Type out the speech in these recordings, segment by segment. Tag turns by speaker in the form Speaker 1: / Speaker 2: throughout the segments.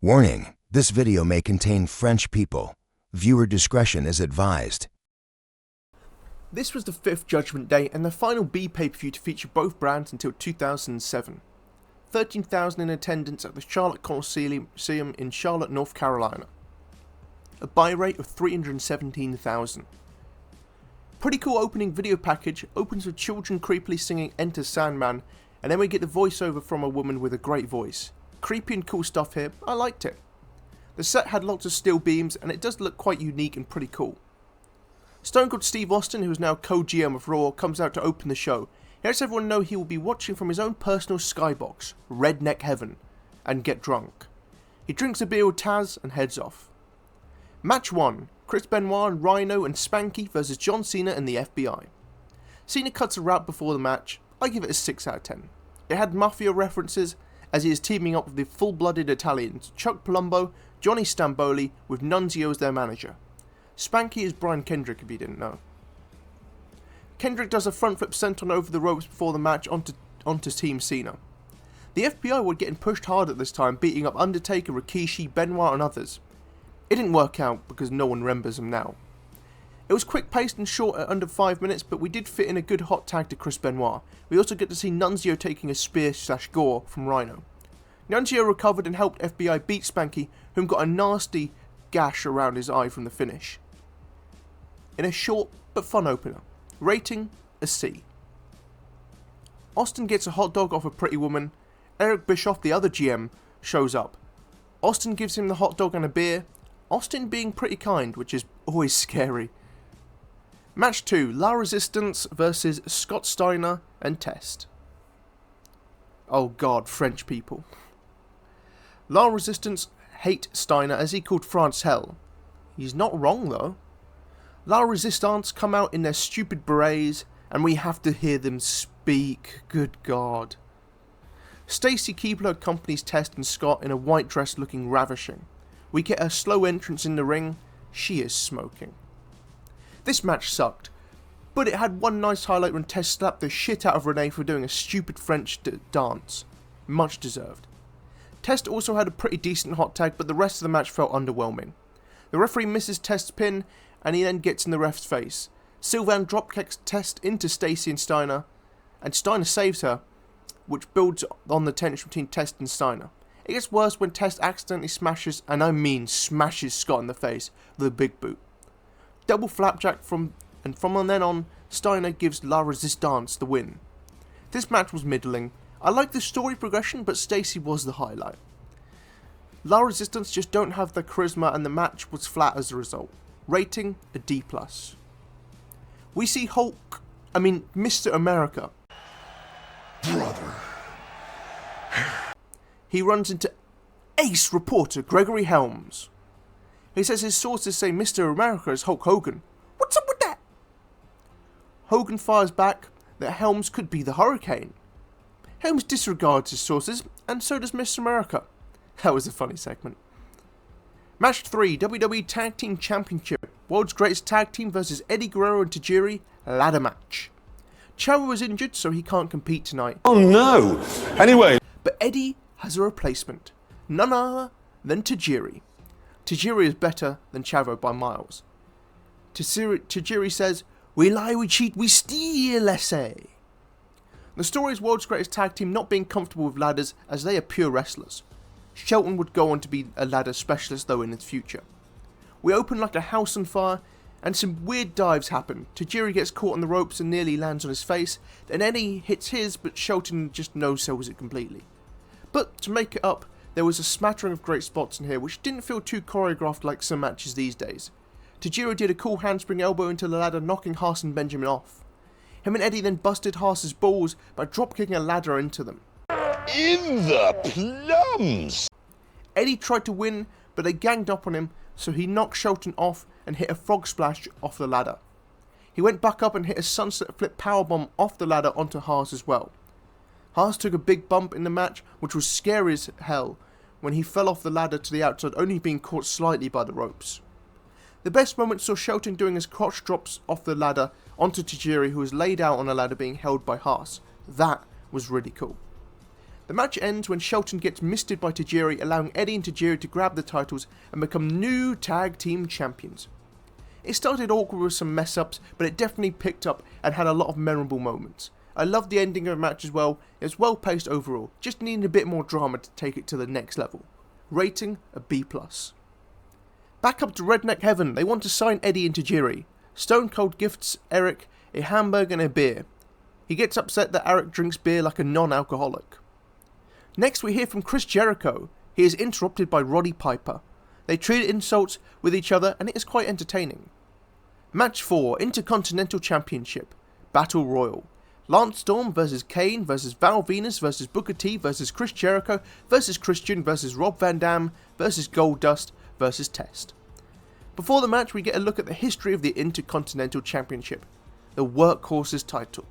Speaker 1: Warning, this video may contain French people. Viewer discretion is advised.
Speaker 2: This was the 5th Judgement Day and the final B pay-per-view to feature both brands until 2007. 13,000 in attendance at the Charlotte Coliseum in Charlotte, North Carolina. A buy rate of 317,000. Pretty cool opening video package, opens with children creepily singing Enter Sandman, and then we get the voiceover from a woman with a great voice. Creepy and cool stuff here, I liked it. The set had lots of steel beams and it does look quite unique and pretty cool. Stone Cold Steve Austin, who is now co-GM of Raw, comes out to open the show. He lets everyone know he will be watching from his own personal skybox, Redneck Heaven, and get drunk. He drinks a beer with Taz and heads off. Match 1, Chris Benoit and Rhino and Spanky versus John Cena and the FBI. Cena cuts a rap before the match. I give it a 6 out of 10. It had Mafia references, as he is teaming up with the full-blooded Italians, Chuck Palumbo, Johnny Stamboli, with Nunzio as their manager. Spanky is Brian Kendrick, if you didn't know. Kendrick does a front flip senton over the ropes before the match onto Team Cena. The FBI were getting pushed hard at this time, beating up Undertaker, Rikishi, Benoit and others. It didn't work out because no one remembers them now. It was quick paced and short at under 5 minutes, but we did fit in a good hot tag to Chris Benoit. We also get to see Nunzio taking a spear/gore from Rhino. Nunzio recovered and helped FBI beat Spanky, whom got a nasty gash around his eye from the finish. In a short but fun opener. Rating, a C. Austin gets a hot dog off a pretty woman. Eric Bischoff, the other GM, shows up. Austin gives him the hot dog and a beer. Austin being pretty kind, which is always scary. Match 2, La Resistance versus Scott Steiner and Test. Oh god, French people. La Resistance hate Steiner as he called France hell. He's not wrong though. La Resistance come out in their stupid berets and we have to hear them speak, good god. Stacy Keibler accompanies Test and Scott in a white dress looking ravishing. We get a slow entrance in the ring. She is smoking. This match sucked, but it had one nice highlight when Test slapped the shit out of Renee for doing a stupid French dance. Much deserved. Test also had a pretty decent hot tag, but the rest of the match felt underwhelming. The referee misses Test's pin, and he then gets in the ref's face. Sylvan dropkicks Test into Stacy and Steiner saves her, which builds on the tension between Test and Steiner. It gets worse when Test accidentally smashes, and I mean smashes, Scott in the face with a big boot. Double flapjack from then on, Steiner gives La Resistance the win. This match was middling. I liked the story progression, but Stacy was the highlight. La Resistance just don't have the charisma and the match was flat as a result. Rating, a D+. We see Mr. America.
Speaker 3: Brother.
Speaker 2: He runs into ace reporter Gregory Helms. He says his sources say Mr. America is Hulk Hogan. What's up with that? Hogan fires back that Helms could be the Hurricane. Helms disregards his sources, and so does Mr. America. That was a funny segment. Match 3, WWE Tag Team Championship. World's Greatest Tag Team versus Eddie Guerrero and Tajiri. Ladder match. Chavo is injured, so he can't compete tonight.
Speaker 3: Oh no! Anyway.
Speaker 2: But Eddie has a replacement. None other than Tajiri. Tajiri is better than Chavo by miles. Tajiri says, "We lie, we cheat, we steal, essay." The story is World's Greatest Tag Team not being comfortable with ladders as they are pure wrestlers. Shelton would go on to be a ladder specialist though in his future. We open like a house on fire and some weird dives happen. Tajiri gets caught on the ropes and nearly lands on his face. Then Eddie hits his, but Shelton just no-sells it completely. But to make it up, there was a smattering of great spots in here which didn't feel too choreographed like some matches these days. Tajiri did a cool handspring elbow into the ladder, knocking Haas and Benjamin off. Him and Eddie then busted Haas's balls by dropkicking a ladder into them.
Speaker 3: In the plums!
Speaker 2: Eddie tried to win, but they ganged up on him, so he knocked Shelton off and hit a frog splash off the ladder. He went back up and hit a sunset flip powerbomb off the ladder onto Haas as well. Haas took a big bump in the match, which was scary as hell when he fell off the ladder to the outside, only being caught slightly by the ropes. The best moment saw Shelton doing his crotch drops off the ladder onto Tajiri, who was laid out on a ladder being held by Haas. That was really cool. The match ends when Shelton gets misted by Tajiri, allowing Eddie and Tajiri to grab the titles and become new tag team champions. It started awkward with some mess ups, but it definitely picked up and had a lot of memorable moments. I loved the ending of the match as well. It was well paced overall, just needing a bit more drama to take it to the next level. Rating a B+. Back up to Redneck Heaven, they want to sign Eddie and Tajiri. Stone Cold gifts Eric a hamburger and a beer. He gets upset that Eric drinks beer like a non-alcoholic. Next we hear from Chris Jericho. He is interrupted by Roddy Piper. They trade insults with each other and it is quite entertaining. Match 4, Intercontinental Championship, Battle Royal. Lance Storm vs Kane vs Val Venis vs Booker T vs Chris Jericho vs Christian vs Rob Van Dam vs Goldust vs Test. Before the match we get a look at the history of the Intercontinental Championship, the Workhorse's title.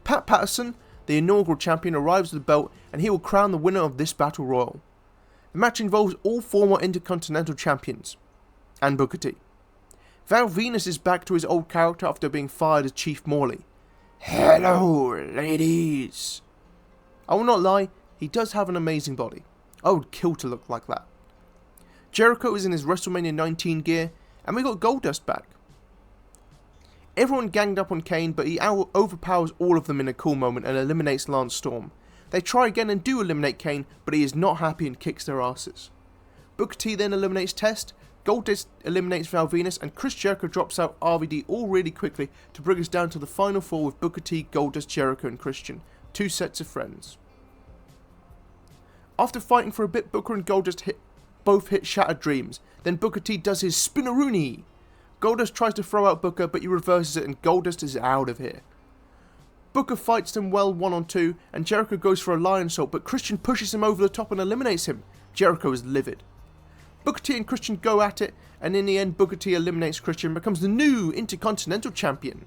Speaker 2: Pat Patterson, the inaugural champion, arrives with the belt and he will crown the winner of this Battle Royal. The match involves all former Intercontinental Champions and Booker T. Val Venis is back to his old character after being fired as Chief Morley. Hello, ladies. I will not lie, he does have an amazing body. I would kill to look like that. Jericho is in his WrestleMania 19 gear, and we got Goldust back. Everyone ganged up on Kane, but he overpowers all of them in a cool moment and eliminates Lance Storm. They try again and do eliminate Kane, but he is not happy and kicks their asses. Booker T then eliminates Test, Goldust eliminates Val Venis, and Chris Jericho drops out RVD all really quickly to bring us down to the final four with Booker T, Goldust, Jericho and Christian, two sets of friends. After fighting for a bit, Booker and Goldust both hit Shattered Dreams, then Booker T does his Spinneroonie. Goldust tries to throw out Booker, but he reverses it and Goldust is out of here. Booker fights them well 1-on-2, and Jericho goes for a lion salt, but Christian pushes him over the top and eliminates him. Jericho is livid. Booker T and Christian go at it, and in the end Booker T eliminates Christian and becomes the new Intercontinental Champion.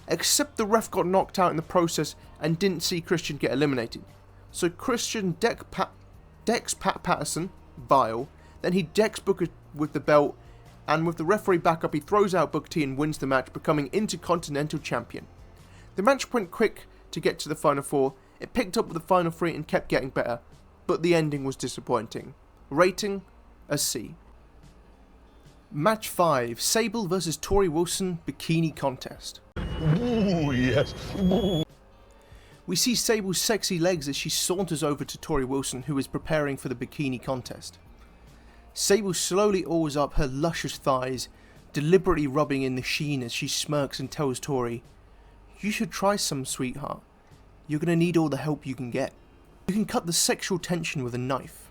Speaker 2: Except the ref got knocked out in the process and didn't see Christian get eliminated. So Christian decks Pat Patterson, vile, then he decks Booker with the belt, and with the referee back up he throws out Booker T and wins the match, becoming Intercontinental Champion. The match went quick to get to the final four, it picked up with the final three and kept getting better, but the ending was disappointing. Rating a C. Match 5, Sable vs Tori Wilson Bikini Contest.
Speaker 3: Ooh, yes. Ooh.
Speaker 2: We see Sable's sexy legs as she saunters over to Tori Wilson, who is preparing for the bikini contest. Sable slowly oars up her luscious thighs, deliberately rubbing in the sheen as she smirks and tells Tori, "You should try some, sweetheart. You're gonna need all the help you can get. You can cut the sexual tension with a knife."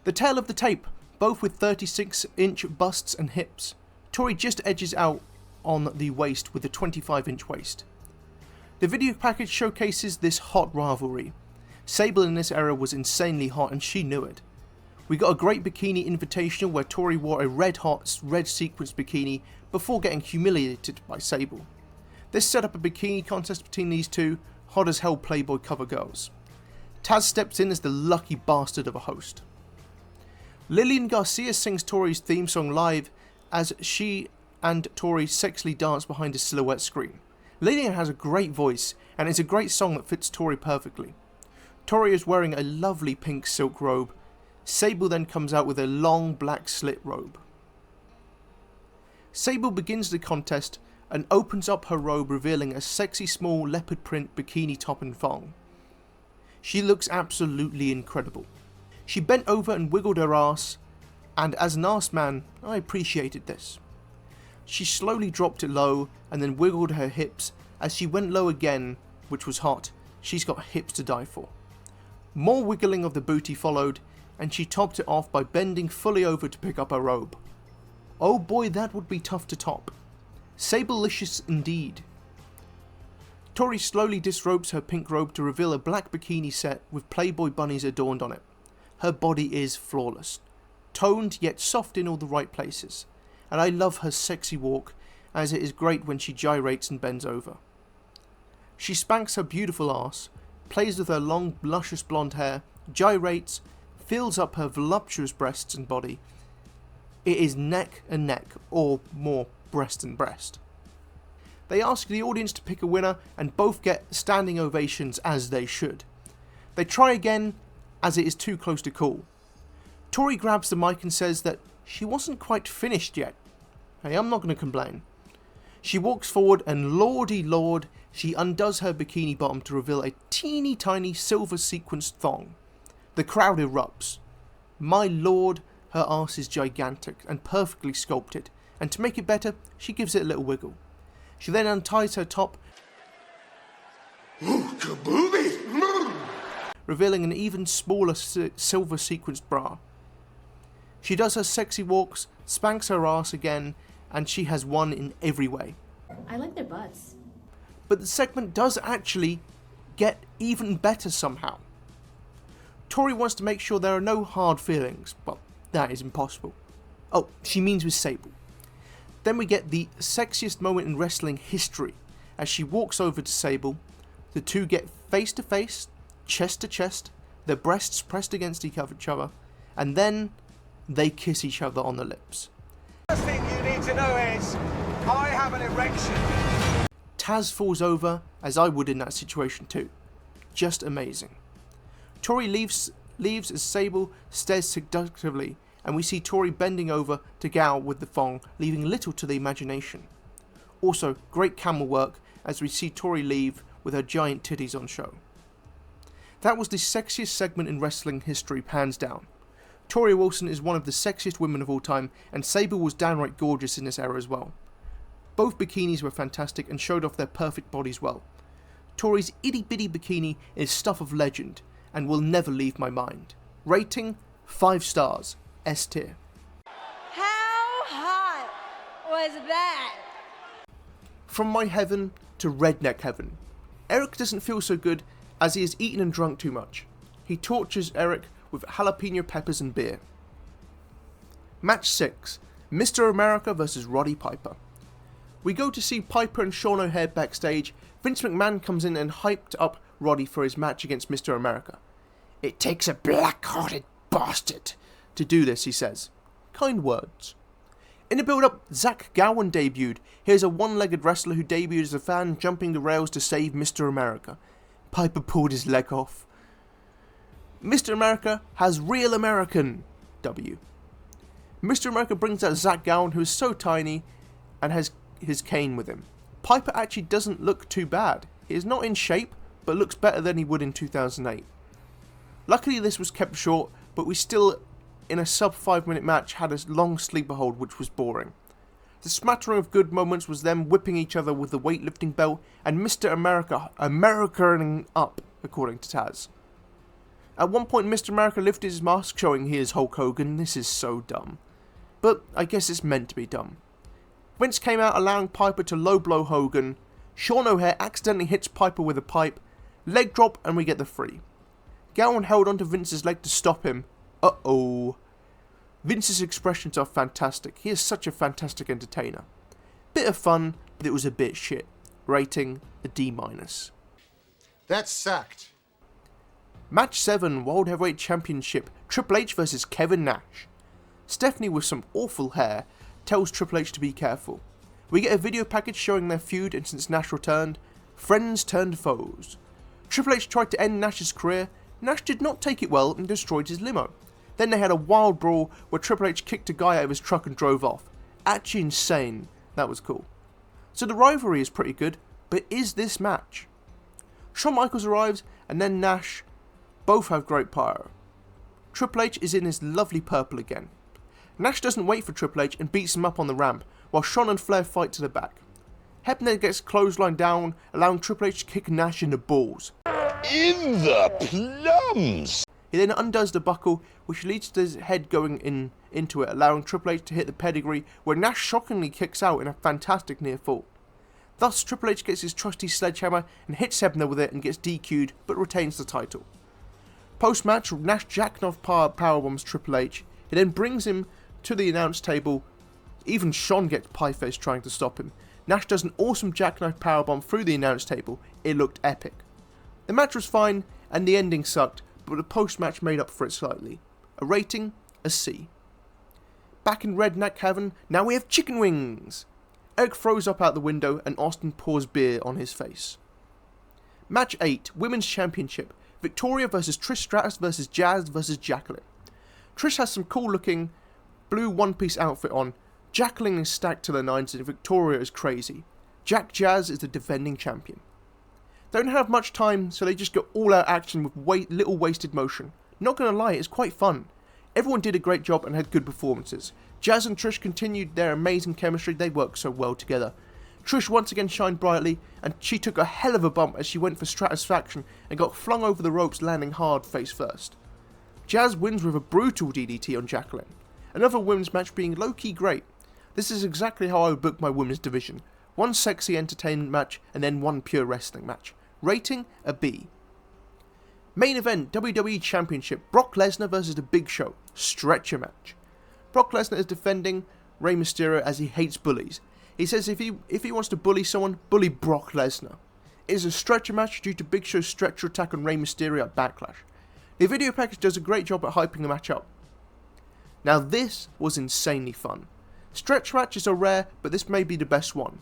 Speaker 2: The tail of the tape, both with 36-inch busts and hips. Tori just edges out on the waist with a 25-inch waist. The video package showcases this hot rivalry. Sable in this era was insanely hot and she knew it. We got a great bikini invitational where Tori wore a red-hot, red sequins bikini before getting humiliated by Sable. This set up a bikini contest between these two hot as hell Playboy cover girls. Taz steps in as the lucky bastard of a host. Lillian Garcia sings Tori's theme song live as she and Tori sexily dance behind a silhouette screen. Lillian has a great voice and it's a great song that fits Tori perfectly. Tori is wearing a lovely pink silk robe. Sable then comes out with a long black slit robe. Sable begins the contest and opens up her robe, revealing a sexy small leopard print bikini top and thong. She looks absolutely incredible. She bent over and wiggled her ass, and as an ass man, I appreciated this. She slowly dropped it low and then wiggled her hips. As she went low again, which was hot, she's got hips to die for. More wiggling of the booty followed, and she topped it off by bending fully over to pick up her robe. Oh boy, that would be tough to top. Sablelicious indeed. Tori slowly disrobes her pink robe to reveal a black bikini set with Playboy bunnies adorned on it. Her body is flawless, toned yet soft in all the right places, and I love her sexy walk as it is great when she gyrates and bends over. She spanks her beautiful ass, plays with her long luscious blonde hair, gyrates, fills up her voluptuous breasts and body. It is neck and neck, or more breast and breast. They ask the audience to pick a winner and both get standing ovations as they should. They try again as it is too close to call. Tori grabs the mic and says that she wasn't quite finished yet. Hey, I'm not going to complain. She walks forward and lordy lord, she undoes her bikini bottom to reveal a teeny tiny silver sequenced thong. The crowd erupts. My lord, her arse is gigantic and perfectly sculpted, and to make it better, she gives it a little wiggle. She then unties her top, revealing an even smaller silver sequenced bra. She does her sexy walks, spanks her ass again, and she has won in every way.
Speaker 4: I like their butts.
Speaker 2: But the segment does actually get even better somehow. Tori wants to make sure there are no hard feelings. Well, that is impossible. Oh, she means with Sable. Then we get the sexiest moment in wrestling history as she walks over to Sable. The two get face to face, chest to chest, their breasts pressed against each other, and then they kiss each other on the lips.
Speaker 5: The first thing you need to know is, I have an erection.
Speaker 2: Taz falls over, as I would in that situation too. Just amazing. Tori leaves as Sable stares seductively, and we see Tori bending over to Gal with the thong, leaving little to the imagination. Also, great camera work as we see Tori leave with her giant titties on show. That was the sexiest segment in wrestling history, hands down. Tori Wilson is one of the sexiest women of all time, and Sable was downright gorgeous in this era as well. Both bikinis were fantastic and showed off their perfect bodies well. Tori's itty bitty bikini is stuff of legend and will never leave my mind. Rating 5 stars, S tier.
Speaker 6: How hot was that?
Speaker 2: From my heaven to redneck heaven. Eric doesn't feel so good as he has eaten and drunk too much. He tortures Eric with jalapeno peppers and beer. Match 6, Mr. America vs. Roddy Piper. We go to see Piper and Sean O'Haire backstage. Vince McMahon comes in and hyped up Roddy for his match against Mr. America. It takes a black-hearted bastard to do this, he says. Kind words. In the build-up, Zach Gowen debuted. Here's a one-legged wrestler who debuted as a fan jumping the rails to save Mr. America. Piper pulled his leg off. Mr. America has real American W. Mr. America brings out Zach Gowen, who is so tiny and has his cane with him. Piper actually doesn't look too bad. He is not in shape, but looks better than he would in 2008. Luckily this was kept short, but we still, in a sub 5 minute match, had a long sleeper hold which was boring. The smattering of good moments was them whipping each other with the weightlifting belt and Mr. America Americaning up, according to Taz. At one point Mr. America lifted his mask showing he is Hulk Hogan. This is so dumb. But I guess it's meant to be dumb. Vince came out allowing Piper to low blow Hogan. Sean O'Haire accidentally hits Piper with a pipe. Leg drop and we get the free. Gowen held onto Vince's leg to stop him. Uh-oh. Vince's expressions are fantastic. He is such a fantastic entertainer. Bit of fun, but it was a bit shit. Rating a D-.
Speaker 3: That's sacked.
Speaker 2: Match 7, World Heavyweight Championship, Triple H vs Kevin Nash. Stephanie with some awful hair tells Triple H to be careful. We get a video package showing their feud, and since Nash returned, friends turned foes. Triple H tried to end Nash's career. Nash did not take it well and destroyed his limo. Then they had a wild brawl where Triple H kicked a guy out of his truck and drove off. Actually insane. That was cool. So the rivalry is pretty good, but is this match? Shawn Michaels arrives and then Nash. Both have great pyro. Triple H is in his lovely purple again. Nash doesn't wait for Triple H and beats him up on the ramp while Shawn and Flair fight to the back. Hebner gets clotheslined down, allowing Triple H to kick Nash in the balls.
Speaker 3: In the plums.
Speaker 2: He then undoes the buckle, which leads to his head going into it, allowing Triple H to hit the pedigree, where Nash shockingly kicks out in a fantastic near fall. Thus, Triple H gets his trusty sledgehammer and hits Hebner with it and gets DQ'd, but retains the title. Post-match, Nash jackknife powerbombs Triple H. He then brings him to the announce table. Even Shawn gets pie-faced trying to stop him. Nash does an awesome jackknife powerbomb through the announce table. It looked epic. The match was fine, and the ending sucked, but the post-match made up for it slightly. A rating, a C. Back in redneck heaven, now we have chicken wings. Eric throws up out the window and Austin pours beer on his face. Match 8, Women's Championship. Victoria versus Trish Stratus versus Jazz versus Jacqueline. Trish has some cool looking blue one-piece outfit on. Jacqueline is stacked to the nines and Victoria is crazy. Jazz is the defending champion. They don't have much time, so they just go all out action with little wasted motion. Not gonna lie, it's quite fun. Everyone did a great job and had good performances. Jazz and Trish continued their amazing chemistry, they worked so well together. Trish once again shined brightly, and she took a hell of a bump as she went for Stratusfaction and got flung over the ropes, landing hard face first. Jazz wins with a brutal DDT on Jacqueline. Another women's match being low-key great. This is exactly how I would book my women's division. One sexy entertainment match and then one pure wrestling match. Rating, a B. Main event, WWE Championship, Brock Lesnar versus The Big Show, stretcher match. Brock Lesnar is defending Rey Mysterio as he hates bullies. He says if he wants to bully someone, bully Brock Lesnar. It is a stretcher match due to Big Show's stretcher attack on Rey Mysterio at Backlash. The video package does a great job at hyping the match up. Now this was insanely fun. Stretch matches are rare, but this may be the best one.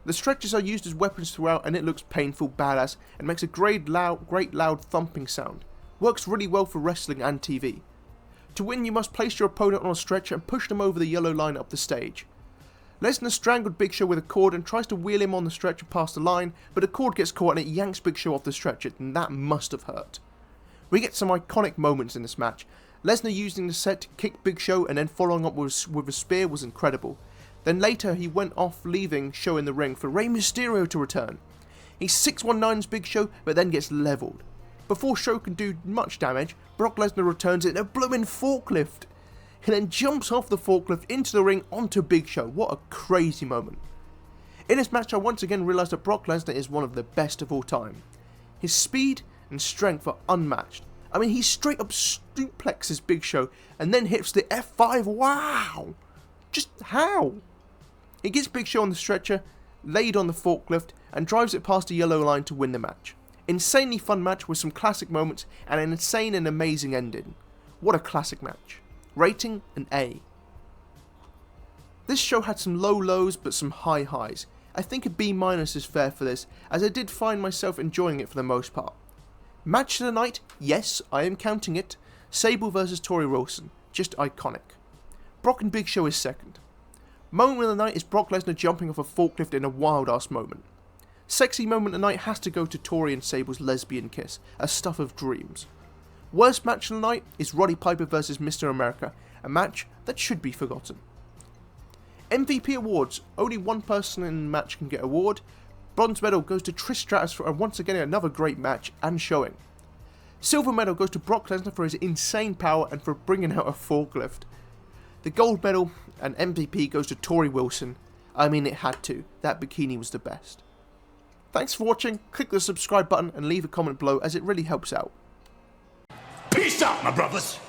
Speaker 2: The stretchers are used as weapons throughout and it looks painful, badass, and makes a great loud thumping sound. Works really well for wrestling and TV. To win, you must place your opponent on a stretcher and push them over the yellow line up the stage. Lesnar strangled Big Show with a cord and tries to wheel him on the stretcher past the line, but the cord gets caught and it yanks Big Show off the stretcher, and that must have hurt. We get some iconic moments in this match. Lesnar using the set to kick Big Show and then following up with a spear was incredible. Then later he went off leaving Show in the ring for Rey Mysterio to return. He 619s Big Show but then gets leveled. Before Show can do much damage, Brock Lesnar returns it in a blooming forklift. He then jumps off the forklift into the ring onto Big Show. What a crazy moment. In this match I once again realised that Brock Lesnar is one of the best of all time. His speed and strength are unmatched. I mean, he straight up suplexes Big Show and then hits the F5. Wow! Just how? He gets Big Show on the stretcher, laid on the forklift, and drives it past the yellow line to win the match. Insanely fun match with some classic moments and an insane and amazing ending. What a classic match. Rating, an A. This show had some low lows but some high highs. I think a B- is fair for this, as I did find myself enjoying it for the most part. Match of the night, yes, I am counting it. Sable versus Tori Wilson, just iconic. Brock and Big Show is second. Moment of the night is Brock Lesnar jumping off a forklift in a wild ass moment. Sexy moment of the night has to go to Tori and Sable's lesbian kiss, a stuff of dreams. Worst match of the night is Roddy Piper versus Mr. America, a match that should be forgotten. MVP awards, only one person in the match can get award. Bronze medal goes to Trish Stratus for once again another great match and showing. Silver medal goes to Brock Lesnar for his insane power and for bringing out a forklift. The gold medal and MVP goes to Tori Wilson. I mean, it had to. That bikini was the best. Thanks for watching. Click the subscribe button and leave a comment below as it really helps out.
Speaker 3: Peace out, my brothers.